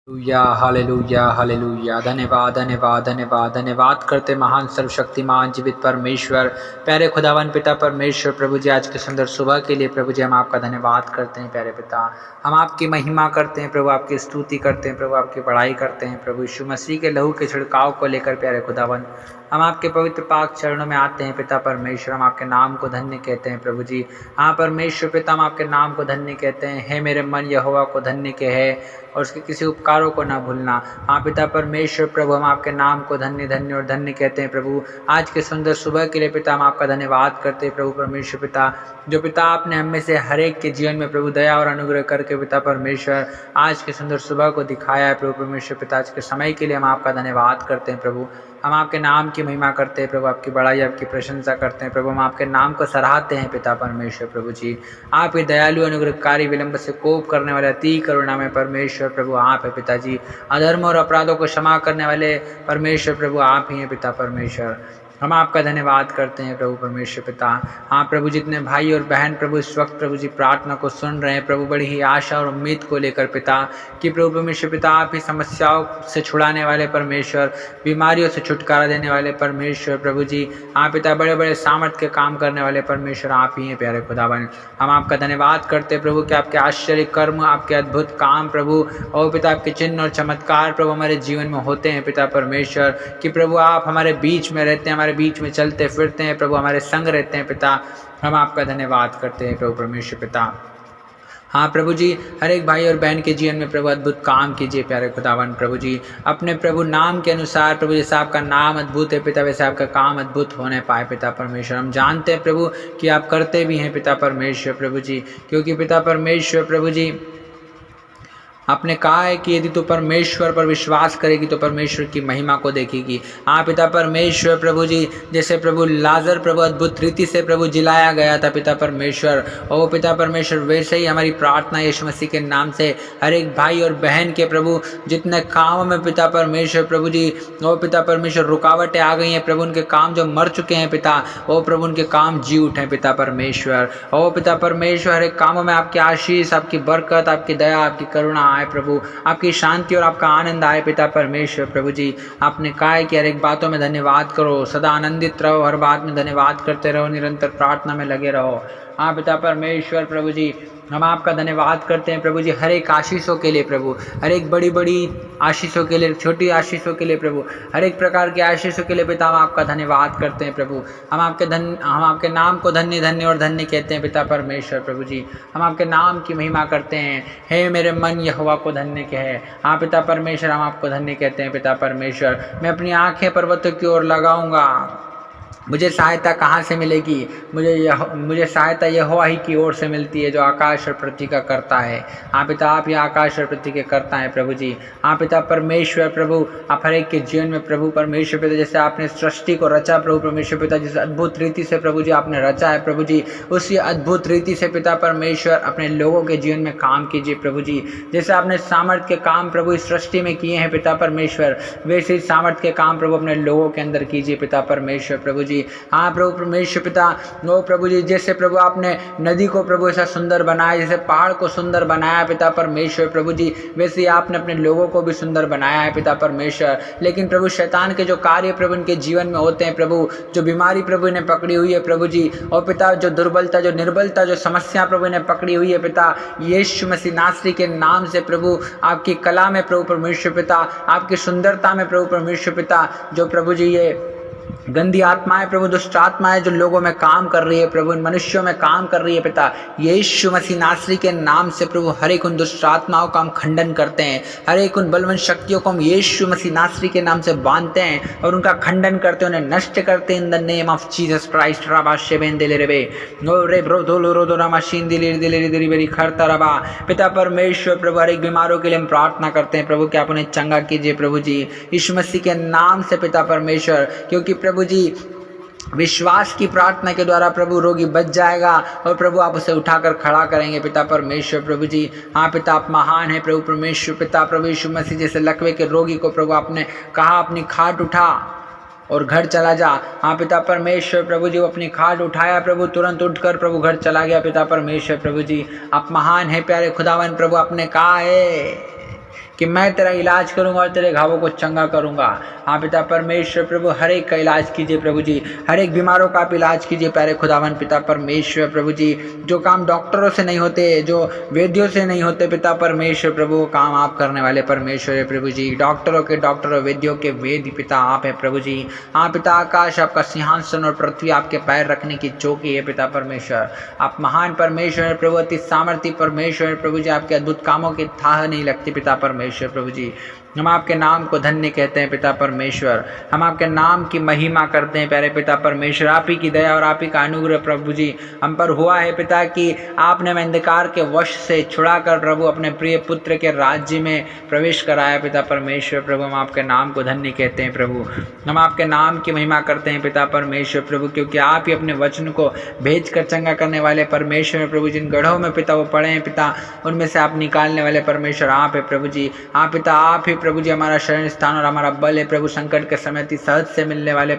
Hallelujah hallelujah. धन्यवाद धन्यवाद धन्यवाद धन्यवाद करते महान सर्वशक्तिमान जीवित परमेश्वर प्यारे खुदावन पिता परमेश्वर प्रभु जी, आज के सुंदर सुबह के लिए प्रभु जी हम आपका धन्यवाद करते हैं। प्यारे पिता, हम आपकी महिमा करते हैं प्रभु, आपकी स्तुति करते हैं प्रभु, आपकी बड़ाई करते हैं प्रभु। यीशु मसीह के लहू के छिड़काव को लेकर प्यारे खुदावन हम आपके पवित्र पाक चरणों में आते हैं पिता परमेश्वर। हम आपके नाम को धन्य कहते हैं प्रभु जी। हाँ परमेश्वर पिता, हम आपके नाम को धन्य कहते हैं। हे मेरे मन यहोवा को धन्य के है और उसके किसी उपकारों को ना भूलना। हाँ पिता परमेश्वर प्रभु, हम आपके नाम को धन्य धन्य और धन्य कहते हैं प्रभु। आज के सुंदर सुबह के लिए पिता हम आपका धन्यवाद करते हैं प्रभु परमेश्वर पिता, जो पिता आपने हम में से हर एक के जीवन में प्रभु दया और अनुग्रह करके पिता परमेश्वर आज के सुंदर सुबह को दिखाया है प्रभु परमेश्वर पिता। आज के समय के लिए हम आपका धन्यवाद करते हैं प्रभु। हम आपके नाम की महिमा करते हैं प्रभु, आपकी बड़ाई आपकी प्रशंसा करते हैं प्रभु। हम आपके नाम को सराहते हैं पिता परमेश्वर प्रभु जी। आपके दयालु अनुग्रहकारी विलंब से कोप करने वाले अति करुणा में परमेश्वर प्रभु आप है पिताजी। अधर्म और अपराधों को क्षमा करने वाले परमेश्वर प्रभु आप ही हैं पिता परमेश्वर। हम आपका धन्यवाद करते हैं प्रभु परमेश्वर पिता। हाँ प्रभु, जितने भाई और बहन प्रभु इस वक्त प्रभु जी प्रार्थना को सुन रहे हैं प्रभु, बड़ी ही आशा और उम्मीद को लेकर पिता कि प्रभु परमेश्वर पिता आप ही समस्याओं से छुड़ाने वाले परमेश्वर, बीमारियों से छुटकारा देने वाले परमेश्वर प्रभु जी। हाँ पिता, बड़े बड़े सामर्थ के काम करने वाले परमेश्वर आप ही हैं प्यारे खुदावन। हम आपका धन्यवाद करते हैं प्रभु कि आपके आश्चर्य कर्म, आपके अद्भुत काम प्रभु और पिता आपके चिन्ह और चमत्कार प्रभु हमारे जीवन में होते हैं पिता परमेश्वर। कि प्रभु आप हमारे बीच में रहते हैं, हमारे बीच में चलते फिरते हैं प्रभु, हमारे संग रहते हैं पिता। हम आपका धन्यवाद करते हैं प्रभु परमेश्वर पिता। हाँ प्रभु जी, हर एक भाई और बहन के जीवन में प्रभु अद्भुत काम कीजिए प्यारे खुदावन प्रभु जी। अपने प्रभु नाम के अनुसार प्रभु, जैसे आपका नाम अद्भुत है पिता वैसे आपका काम अद्भुत होने पाए पिता परमेश्वर। हम जानते हैं प्रभु कि आप करते भी हैं पिता परमेश्वर प्रभु जी, क्योंकि पिता परमेश्वर प्रभु जी आपने कहा है कि यदि तो परमेश्वर पर विश्वास करेगी तो परमेश्वर की महिमा को देखेगी। हाँ पिता परमेश्वर प्रभु जी, जैसे प्रभु लाजर प्रभु अद्भुत रीति से प्रभु जिलाया गया था पिता परमेश्वर, और पिता परमेश्वर वैसे ही हमारी प्रार्थना यीशु मसीह के नाम से हर एक भाई और बहन के प्रभु जितने कामों में पिता परमेश्वर प्रभु जी वो पिता परमेश्वर रुकावटें आ गई हैं प्रभु, उनके काम जो मर चुके हैं पिता वो प्रभु उनके काम जी उठे पिता परमेश्वर। ओ पिता परमेश्वर, हर एक कामों में आपकी आशीष, आपकी बरकत, आपकी दया, आपकी करुणा आए प्रभु, आपकी शांति और आपका आनंद आए पिता परमेश्वर प्रभु जी। आपने कहा है कि हर एक बातों में धन्यवाद करो, सदा आनंदित रहो, हर बात में धन्यवाद करते रहो, निरंतर प्रार्थना में लगे रहो। हाँ पिता परमेश्वर प्रभु जी, हम आपका धन्यवाद करते हैं प्रभु जी हर एक आशीषों के लिए प्रभु, हर एक बड़ी बड़ी आशीषों के लिए, छोटी आशीषों के लिए प्रभु, हर एक प्रकार की आशीषों के लिए पिता हम आपका धन्यवाद करते हैं प्रभु। हम आपके नाम को धन्य धन्य और धन्य कहते हैं पिता परमेश्वर प्रभु जी। हम आपके नाम की महिमा करते हैं। हे मेरे मन यहोवा को धन्य कहे। हाँ पिता परमेश्वर, हम आपको धन्य कहते हैं पिता परमेश्वर। मैं अपनी आंखें पर्वतों की ओर लगाऊंगा, मुझे सहायता कहाँ से मिलेगी? मुझे सहायता यहोवा ही की ओर से मिलती है जो आकाश और पृथ्वी का करता है। हाँ पिता, आप ही आकाश और पृथ्वी के करता है प्रभु जी। हाँ पिता परमेश्वर प्रभु, आप हर एक के जीवन में प्रभु परमेश्वर पिता जैसे आपने सृष्टि को रचा प्रभु परमेश्वर पिता, जिस अद्भुत रीति से प्रभु जी आपने रचा है प्रभु जी, उसी अद्भुत रीति से पिता परमेश्वर अपने लोगों के जीवन में काम कीजिए प्रभु जी। जैसे आपने सामर्थ्य के काम प्रभु इस सृष्टि में किए हैं पिता परमेश्वर, वैसे ही सामर्थ्य के काम प्रभु अपने लोगों के अंदर कीजिए पिता परमेश्वर प्रभु जी। हाँ प्रभु परमेश्वर पिता, नो प्रभु जी, जैसे प्रभु आपने नदी को प्रभु ऐसा सुंदर बनाया, जैसे पहाड़ को सुंदर बनाया पिता परमेश्वर प्रभु जी, वैसे ही आपने अपने लोगों को भी सुंदर बनाया है पिता परमेश्वर। लेकिन प्रभु शैतान के जो कार्य प्रभु इनके जीवन में होते हैं प्रभु, जो बीमारी प्रभु इन्हें पकड़ी हुई है प्रभु जी, और पिता जो दुर्बलता, जो निर्बलता, जो समस्या प्रभु इन्हें पकड़ी हुई है पिता, यीशु मसीह नासरी के नाम से प्रभु आपकी कला में प्रभु परमेश्वर पिता, आपकी सुंदरता में प्रभु परमेश्वर पिता, जो प्रभु जी ये गंदी आत्माएं प्रभु, दुष्ट आत्माएं जो लोगों में काम कर रही है प्रभु, इन मनुष्यों में काम कर रही है पिता, यीशु मसीह नासरी के नाम से प्रभु हर एक उन दुष्ट आत्माओं का हम खंडन करते हैं, हर एक उन बलवंत शक्तियों को हम यीशु मसीह नासरी के नाम से बांधते हैं और उनका खंडन करते हैं, उन्हें नष्ट करते हैं in the name of Jesus Christ. पिता परमेश्वर प्रभु, हर एक बीमारों के लिए हम प्रार्थना करते हैं प्रभु कि आप उन्हें चंगा कीजिए प्रभु जी, यीशु मसीह के नाम से पिता परमेश्वर, क्योंकि प्रभु जी विश्वास की प्रार्थना के द्वारा प्रभु रोगी बच जाएगा और प्रभु आप उसे उठाकर खड़ा करेंगे पिता परमेश्वर प्रभु जी। हाँ पिता, आप महान है प्रभु परमेश्वर पिता। प्रभु यीशु मसीह जैसे लकवे के रोगी को प्रभु आपने कहा अपनी खाट उठा और घर चला जा। हाँ पिता परमेश्वर प्रभु जी, वो अपनी खाट उठाया प्रभु, तुरंत उठकर प्रभु घर चला गया पिता परमेश्वर प्रभु जी। आप महान है प्यारे खुदावन प्रभु। आपने कहा है कि मैं तेरा इलाज करूंगा और तेरे घावों को चंगा करूंगा। हाँ पिता परमेश्वर प्रभु, हर एक का इलाज कीजिए प्रभु जी, हर एक बीमारों का आप इलाज कीजिए प्यारे खुदावन पिता परमेश्वर प्रभु जी। जो काम डॉक्टरों से नहीं होते, जो वैद्यों से नहीं होते पिता परमेश्वर प्रभु, वो काम आप करने वाले परमेश्वर है प्रभु जी। डॉक्टरों के डॉक्टर और वैद्यों के वेद पिता आप है प्रभु जी। हाँ पिता, आकाश आपका सिंहासन और पृथ्वी आपके पैर रखने की चौकी है पिता परमेश्वर। आप महान परमेश्वर है प्रभु, अति सामर्थ्य परमेश्वर है प्रभु जी। आपके अद्भुत कामों की थाह नहीं लगती पिता परमेश्वर प्रभु जी। हम आपके नाम को धन्य कहते हैं पिता परमेश्वर, हम आपके नाम की महिमा करते हैं प्यारे पिता परमेश्वर। आप ही की दया और आप ही का अनुग्रह प्रभु जी हम पर हुआ है पिता, कि आपने हमें अंधकार के वश से छुड़ाकर प्रभु अपने प्रिय पुत्र के राज्य में प्रवेश कराया पिता परमेश्वर प्रभु। हम आपके नाम को धन्य कहते हैं प्रभु, हम आपके नाम की महिमा करते हैं पिता परमेश्वर प्रभु, क्योंकि आप ही अपने वचन को भेज कर चंगा करने वाले परमेश्वर प्रभु। जिन गढ़ों में पिता वो पड़े हैं पिता, उनमें से आप निकालने वाले परमेश्वर आप है प्रभु जी। हाँ पिता, आप ही प्रभु जी हमारा शरण स्थान और हमारा बल है प्रभु। संकट के समय अति सहज से मिलने वाले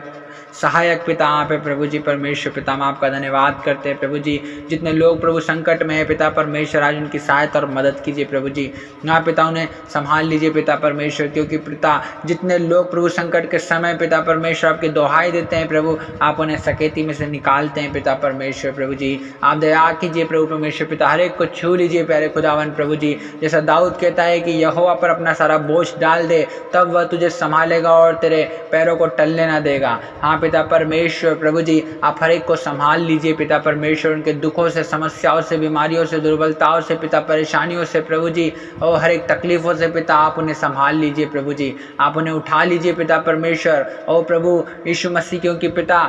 सहायक पिता आप है प्रभु जी परमेश्वर पिता। हम आपका धन्यवाद करते हैं प्रभु जी। जितने लोग प्रभु संकट में है पिता परमेश्वर, आज उनकी सहायता और मदद कीजिए प्रभु जी। हाँ पिता, उन्हें संभाल लीजिए पिता परमेश्वर, क्योंकि पिता जितने लोग प्रभु संकट के समय पिता परमेश्वर आपकी दोहाई देते हैं प्रभु, आप उन्हें सकेती में से निकालते हैं पिता परमेश्वर प्रभु जी। आप दया कीजिए प्रभु परमेश्वर पिता, हर एक को छू लीजिए प्यारे खुदावन प्रभु जी। जैसा दाऊद कहता है कि यहोवा पर अपना सारा बोझ डाल दे, तब वह तुझे संभालेगा और तेरे पैरों को टलने ना देगा। हाँ पिता परमेश्वर प्रभु जी, आप हर एक को संभाल लीजिए पिता परमेश्वर, उनके दुखों से, समस्याओं से, बीमारियों से, दुर्बलताओं से पिता, परेशानियों से प्रभु जी, और हर एक तकलीफों से पिता आप उन्हें संभाल लीजिए प्रभु जी। आप उन्हें उठा लीजिए पिता परमेश्वर। और प्रभु यीशु मसीह, क्योंकि पिता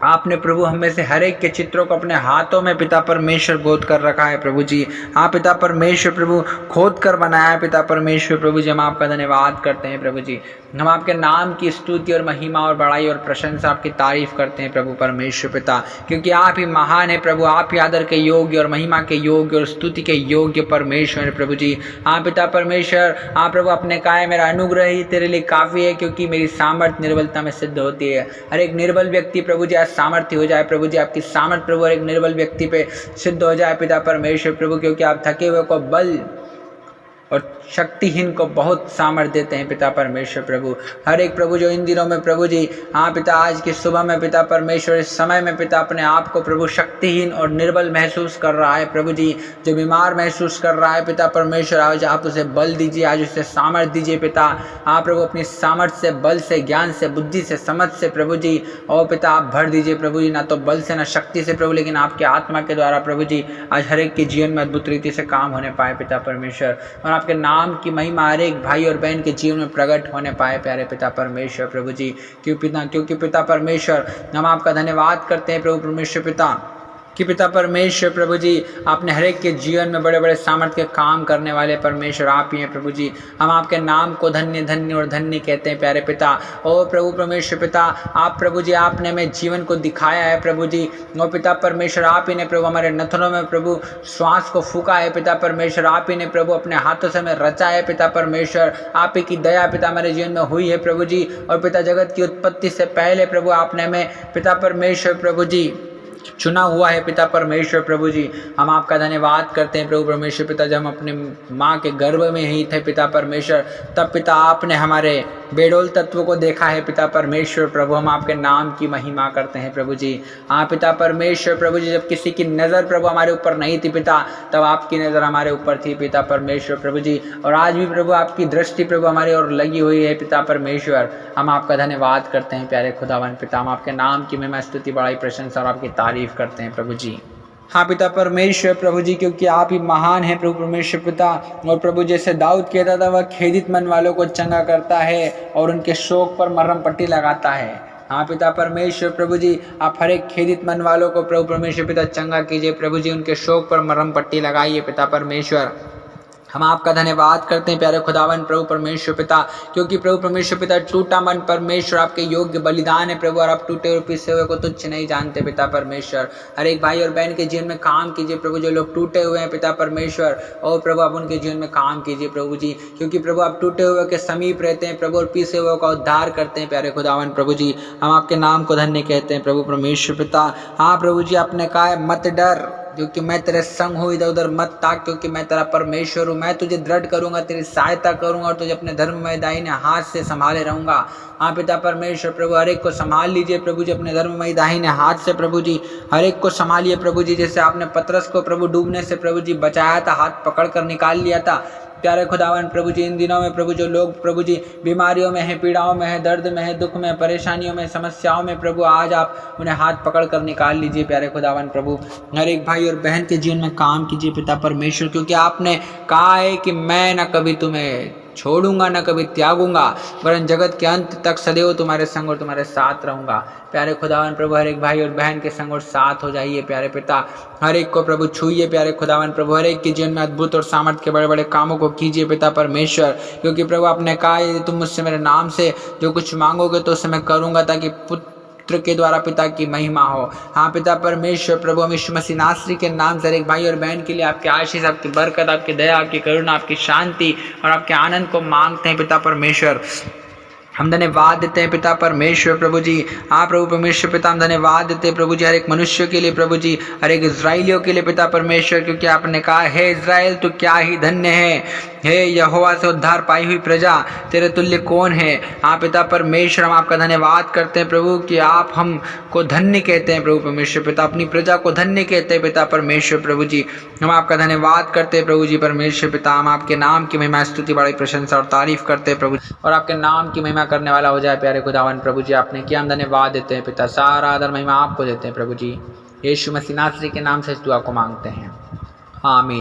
आपने प्रभु हमें से हर एक के चित्रों को अपने हाथों में पिता परमेश्वर गोद कर रखा है प्रभु जी। हाँ पिता परमेश्वर प्रभु, खोद कर बनाया है पिता परमेश्वर प्रभु जी। हम आपका धन्यवाद करते हैं प्रभु जी। हम आपके नाम की स्तुति और महिमा और बड़ाई और प्रशंसा, आपकी तारीफ करते हैं प्रभु परमेश्वर पिता, क्योंकि आप ही महान है प्रभु। आप ही आदर के योग्य और महिमा के योग्य और स्तुति के योग्य परमेश्वर है प्रभु जी। हाँ पिता परमेश्वर, आप प्रभु अपने कहा है मेरा अनुग्रह ही तेरे लिए काफ़ी है, क्योंकि मेरी सामर्थ्य निर्बलता में सिद्ध होती है। हर एक निर्बल व्यक्ति प्रभु जी सामर्थ्य हो जाए प्रभु जी, आपकी सामर्थ्य प्रभु हर एक निर्बल व्यक्ति पे सिद्ध हो जाए पिता परमेश्वर प्रभु, क्योंकि आप थके हुए को बल और शक्तिहीन को बहुत सामर्थ्य देते हैं पिता परमेश्वर प्रभु। हर एक प्रभु जो इन दिनों में प्रभु जी, हाँ पिता, आज की सुबह में पिता परमेश्वर, इस समय में पिता अपने आप को प्रभु शक्तिहीन और निर्बल महसूस कर रहा है प्रभु जी, जो बीमार महसूस कर रहा है पिता परमेश्वर, आज आप उसे बल दीजिए, आज उसे सामर्थ्य दीजिए पिता। हाँ प्रभु, अपनी सामर्थ्य से, बल से, ज्ञान से, बुद्धि से, समझ से प्रभु जी, और पिता आप भर दीजिए प्रभु जी, ना तो बल से ना शक्ति से प्रभु, लेकिन आपके आत्मा के द्वारा प्रभु जी आज हर एक के जीवन में अद्भुत रीति से काम होने पाए पिता परमेश्वर, और आपके नाम की महिमा हर एक भाई और बहन के जीवन में प्रकट होने पाए प्यारे पिता परमेश्वर प्रभु जी। क्योंकि पिता परमेश्वर, हम आपका धन्यवाद करते हैं प्रभु परमेश्वर पिता, कि पिता परमेश्वर प्रभु जी आपने हर एक के जीवन में बड़े बड़े सामर्थ्य के काम करने वाले परमेश्वर आप ही हैं प्रभु जी। हम आपके नाम को धन्य धन्य और धन्य कहते हैं प्यारे पिता। ओ प्रभु परमेश्वर पिता, आप प्रभु जी आपने हमें जीवन को दिखाया है प्रभु जी। ओ पिता परमेश्वर, आप ही ने प्रभु हमारे नथनों में प्रभु श्वास को फूका है पिता परमेश्वर, आप ही ने प्रभु अपने हाथों से हमें रचा है पिता परमेश्वर। आप ही की दया पिता हमारे जीवन में हुई है प्रभु जी, और पिता जगत की उत्पत्ति से पहले प्रभु आपने हमें पिता परमेश्वर प्रभु जी चुना हुआ है पिता परमेश्वर प्रभु जी। हम आपका धन्यवाद करते हैं प्रभु परमेश्वर पिता। जब हम अपने माँ के गर्भ में ही थे पिता परमेश्वर, तब पिता आपने हमारे बेडोल तत्व को देखा है पिता परमेश्वर प्रभु। हम आपके नाम की महिमा करते हैं प्रभु जी। हाँ पिता परमेश्वर प्रभु जी, जब किसी की नज़र प्रभु हमारे ऊपर नहीं थी पिता, तब आपकी नज़र हमारे ऊपर थी पिता परमेश्वर प्रभु जी, और आज भी प्रभु आपकी दृष्टि प्रभु हमारी ओर लगी हुई है पिता परमेश्वर। हम आपका धन्यवाद करते हैं प्यारे खुदावन पिता। हम आपके नाम की महिमा, स्तुति, बड़ाई, प्रशंसा और आपकी तारीफ करते हैं प्रभु जी। हाँ पिता परमेश्वर प्रभु जी, क्योंकि आप ही महान हैं प्रभु परमेश्वर पिता। और प्रभु जैसे दाऊद कहता था, वह खेदित मन वालों को चंगा करता है और उनके शोक पर मरहम पट्टी लगाता है। हाँ पिता परमेश्वर प्रभु जी, आप हर एक खेदित मन वालों को प्रभु परमेश्वर पिता चंगा कीजिए प्रभु जी, उनके शोक पर मरहम पट्टी लगाइए पिता परमेश्वर। हम आपका धन्यवाद करते हैं प्यारे खुदावन प्रभु परमेश्वर पिता, क्योंकि प्रभु परमेश्वर पिता टूटा मन परमेश्वर आपके योग्य बलिदान है प्रभु, और आप टूटे और पिसे हुए को तुच्छ नहीं जानते पिता परमेश्वर। हर एक भाई और बहन के जीवन में काम कीजिए प्रभु, जो लोग टूटे हुए हैं पिता परमेश्वर, और प्रभु आप उनके जीवन में काम कीजिए प्रभु जी, क्योंकि प्रभु आप टूटे हुए के समीप रहते हैं प्रभु, और पिसे हुए का उद्धार करते हैं प्यारे खुदावन प्रभु जी। हम आपके नाम को धन्य कहते हैं प्रभु परमेश्वर पिता। हाँ प्रभु जी, आपने कहा है मत डर, क्योंकि मैं तेरे संग हूँ, इधर उधर मत ताक, क्योंकि मैं तेरा परमेश्वर हूँ। मैं तुझे दृढ़ करूंगा, तेरी सहायता करूंगा और तुझे अपने धर्म में दाहिने हाथ से संभाले रहूंगा। हाँ पिता परमेश्वर प्रभु, हर एक को संभाल लीजिए प्रभु जी अपने धर्म में दाहिने हाथ से प्रभु जी, हर एक को संभालिए प्रभु जी। जैसे आपने पतरस को प्रभु डूबने से प्रभु जी बचाया था, हाथ पकड़ कर निकाल लिया था। प्यारे खुदावन प्रभु जी, इन दिनों में प्रभु जो लोग प्रभु जी बीमारियों में है, पीड़ाओं में है, दर्द में है, दुख में, परेशानियों में, समस्याओं में प्रभु, आज आप उन्हें हाथ पकड़ कर निकाल लीजिए प्यारे खुदावन प्रभु। हर एक भाई और बहन के जीवन में काम कीजिए पिता परमेश्वर, क्योंकि आपने कहा है कि मैं न कभी तुम्हें छोड़ूंगा, न कभी त्यागूंगा, वरन जगत के अंत तक सदैव तुम्हारे संग और तुम्हारे साथ रहूंगा। प्यारे खुदावन प्रभु, हर एक भाई और बहन के संग और साथ हो जाइए प्यारे पिता। हर एक को प्रभु छूइए प्यारे खुदावन प्रभु, हर एक के जीवन में अद्भुत और सामर्थ्य के बड़े बड़े कामों को कीजिए पिता परमेश्वर, क्योंकि प्रभु आपने कहा यदि तुम मुझसे मेरे नाम से जो कुछ मांगोगे तो उसे मैं करूंगा, ताकि पुत्र के द्वारा पिता की महिमा हो। हाँ पिता परमेश्वर प्रभु, हम यीशु मसीह नासरी के नाम से एक भाई और बहन के लिए आपकी आशीष, आपकी बरकत, आपकी दया, आपकी करुणा, आपकी शांति और आपके आनंद को मांगते हैं पिता परमेश्वर। हम धन्यवाद देते हैं पिता परमेश्वर प्रभु जी। हाँ प्रभु परमेश्वर पिता, हम धन्यवाद देते हैं प्रभु जी हर एक मनुष्य के लिए प्रभु जी, हर एक इजराइलियों के लिए पिता परमेश्वर, क्योंकि आपने कहा है इजराइल तो क्या ही धन्य है, हे यहोवा से उद्धार पाई हुई प्रजा, तेरे तुल्य कौन है। हाँ पिता परमेश्वर, हम आपका धन्यवाद करते हैं प्रभु कि आप हमको धन्य कहते हैं प्रभु परमेश्वर पिता, अपनी प्रजा को धन्य कहते हैं पिता परमेश्वर प्रभु जी। हम आपका धन्यवाद करते हैं प्रभु जी परमेश्वर पिता, हम आपके नाम की महिमा, स्तुति, बड़ी प्रशंसा और तारीफ करते हैं प्रभु, और आपके नाम की महिमा करने वाला हो जाए प्यारे खुदावन प्रभु जी। आपने किया, हम धन्यवाद देते हैं पिता, सारा आदर महिमा आपको देते हैं प्रभु जी। यीशु मसीह नासरी के नाम से इस दुआ को मांगते हैं, आमीन।